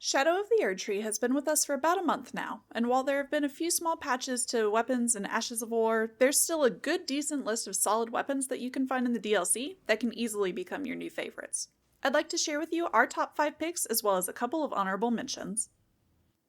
Shadow of the Erdtree has been with us for about a month now, and while there have been a few small patches to weapons and Ashes of War, there's still a good decent list of solid weapons that you can find in the DLC that can easily become your new favorites. I'd like to share with you our top 5 picks as well as a couple of honorable mentions.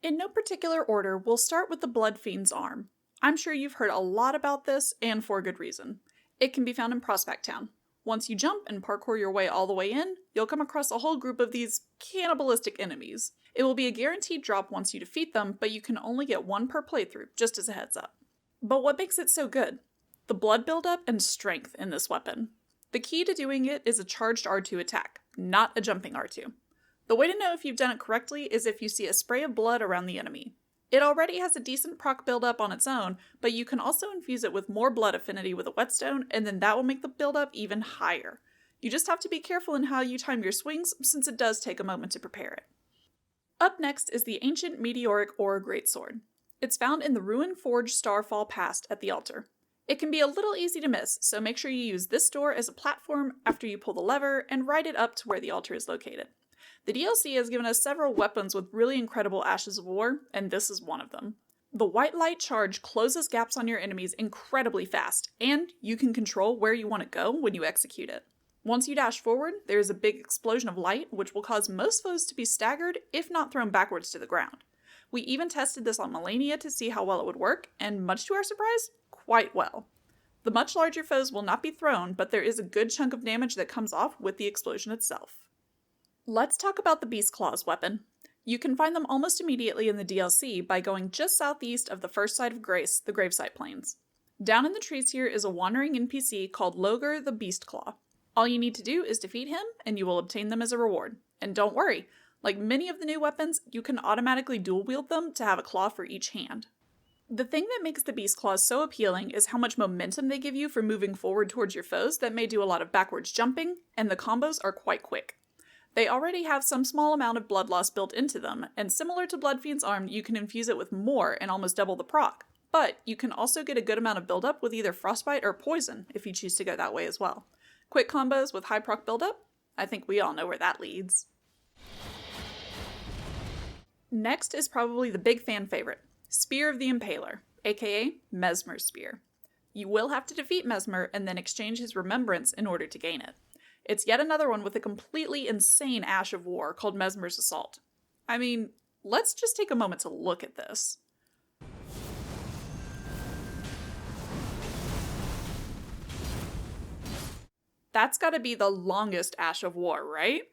In no particular order, we'll start with the Bloodfiend's arm. I'm sure you've heard a lot about this, and for good reason. It can be found in Prospect Town. Once you jump and parkour your way all the way in, you'll come across a whole group of these cannibalistic enemies. It will be a guaranteed drop once you defeat them, but you can only get one per playthrough, just as a heads up. But what makes it so good? The blood buildup and strength in this weapon. The key to doing it is a charged R2 attack, not a jumping R2. The way to know if you've done it correctly is if you see a spray of blood around the enemy. It already has a decent proc buildup on its own, but you can also infuse it with more blood affinity with a whetstone, and then that will make the buildup even higher. You just have to be careful in how you time your swings, since it does take a moment to prepare it. Up next is the ancient meteoric or greatsword. It's found in the Ruin Forge Starfall Past at the altar. It can be a little easy to miss, so make sure you use this door as a platform after you pull the lever and ride it up to where the altar is located. The DLC has given us several weapons with really incredible Ashes of War, and this is one of them. The white light charge closes gaps on your enemies incredibly fast, and you can control where you want to go when you execute it. Once you dash forward, there is a big explosion of light, which will cause most foes to be staggered, if not thrown backwards to the ground. We even tested this on Melania to see how well it would work, and much to our surprise, quite well. The much larger foes will not be thrown, but there is a good chunk of damage that comes off with the explosion itself. Let's talk about the Beast Claws weapon. You can find them almost immediately in the DLC by going just southeast of the first site of Grace, the Gravesite Plains. Down in the trees here is a wandering NPC called Logar the Beast Claw. All you need to do is defeat him, and you will obtain them as a reward. And don't worry, like many of the new weapons, you can automatically dual wield them to have a claw for each hand. The thing that makes the Beast Claws so appealing is how much momentum they give you for moving forward towards your foes that may do a lot of backwards jumping, and the combos are quite quick. They already have some small amount of blood loss built into them, and similar to Bloodfiend's arm, you can infuse it with more and almost double the proc. But you can also get a good amount of buildup with either frostbite or poison if you choose to go that way as well. Quick combos with high proc buildup? I think we all know where that leads. Next is probably the big fan favorite, Spear of the Impaler, aka Mesmer's Spear. You will have to defeat Mesmer and then exchange his remembrance in order to gain it. It's yet another one with a completely insane Ash of War called Mesmer's Assault. I mean, let's just take a moment to look at this. That's gotta be the longest Ash of War, right?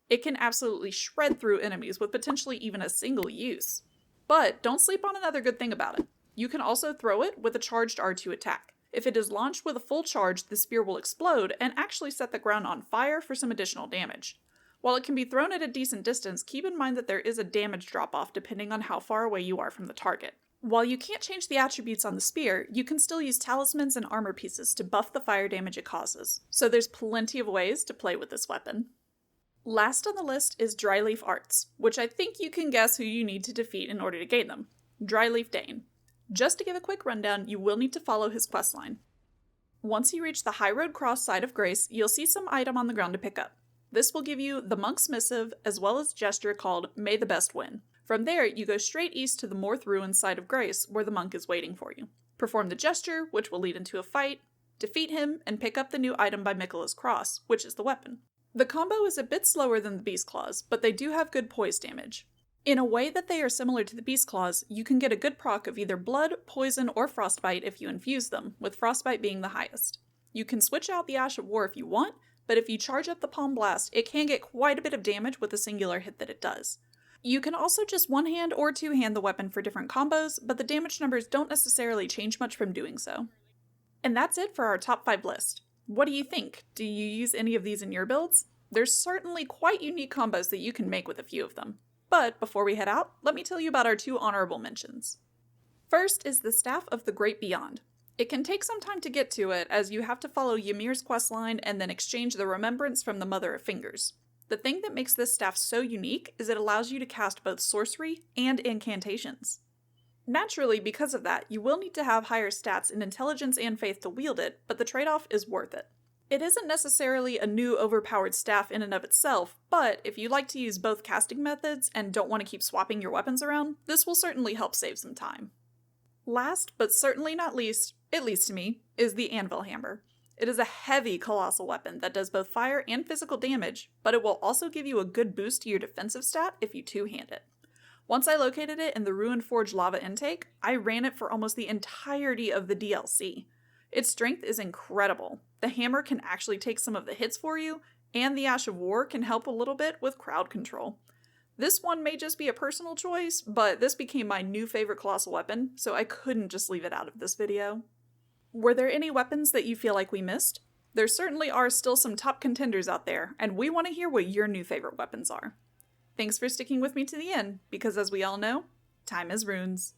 It can absolutely shred through enemies with potentially even a single use. But don't sleep on another good thing about it. You can also throw it with a charged R2 attack. If it is launched with a full charge, the spear will explode and actually set the ground on fire for some additional damage. While it can be thrown at a decent distance, keep in mind that there is a damage drop-off depending on how far away you are from the target. While you can't change the attributes on the spear, you can still use talismans and armor pieces to buff the fire damage it causes, so there's plenty of ways to play with this weapon. Last on the list is Dryleaf Arts, which I think you can guess who you need to defeat in order to gain them. Dryleaf Dane. Just to give a quick rundown, you will need to follow his questline. Once you reach the High Road Cross side of Grace, you'll see some item on the ground to pick up. This will give you the Monk's Missive, as well as a gesture called May the Best Win. From there, you go straight east to the Morth Ruins side of Grace, where the monk is waiting for you. Perform the gesture, which will lead into a fight, defeat him, and pick up the new item by Miquella's Cross, which is the weapon. The combo is a bit slower than the Beast Claws, but they do have good poise damage. In a way that they are similar to the Beast Claws, you can get a good proc of either blood, poison, or frostbite if you infuse them, with frostbite being the highest. You can switch out the Ash of War if you want, but if you charge up the Palm Blast, it can get quite a bit of damage with a singular hit that it does. You can also just one-hand or two-hand the weapon for different combos, but the damage numbers don't necessarily change much from doing so. And that's it for our top 5 list. What do you think? Do you use any of these in your builds? There's certainly quite unique combos that you can make with a few of them. But before we head out, let me tell you about our 2 honorable mentions. First is the Staff of the Great Beyond. It can take some time to get to it, as you have to follow Ymir's questline and then exchange the remembrance from the Mother of Fingers. The thing that makes this staff so unique is it allows you to cast both sorcery and incantations. Naturally, because of that, you will need to have higher stats in intelligence and faith to wield it, but the trade-off is worth it. It isn't necessarily a new overpowered staff in and of itself, but if you like to use both casting methods and don't want to keep swapping your weapons around, this will certainly help save some time. Last, but certainly not least, at least to me, is the Anvil Hammer. It is a heavy colossal weapon that does both fire and physical damage, but it will also give you a good boost to your defensive stat if you two-hand it. Once I located it in the Ruined Forge lava intake, I ran it for almost the entirety of the DLC. Its strength is incredible. The hammer can actually take some of the hits for you, and the Ash of War can help a little bit with crowd control. This one may just be a personal choice, but this became my new favorite colossal weapon, so I couldn't just leave it out of this video. Were there any weapons that you feel like we missed? There certainly are still some top contenders out there, and we want to hear what your new favorite weapons are. Thanks for sticking with me to the end, because as we all know, time is runes.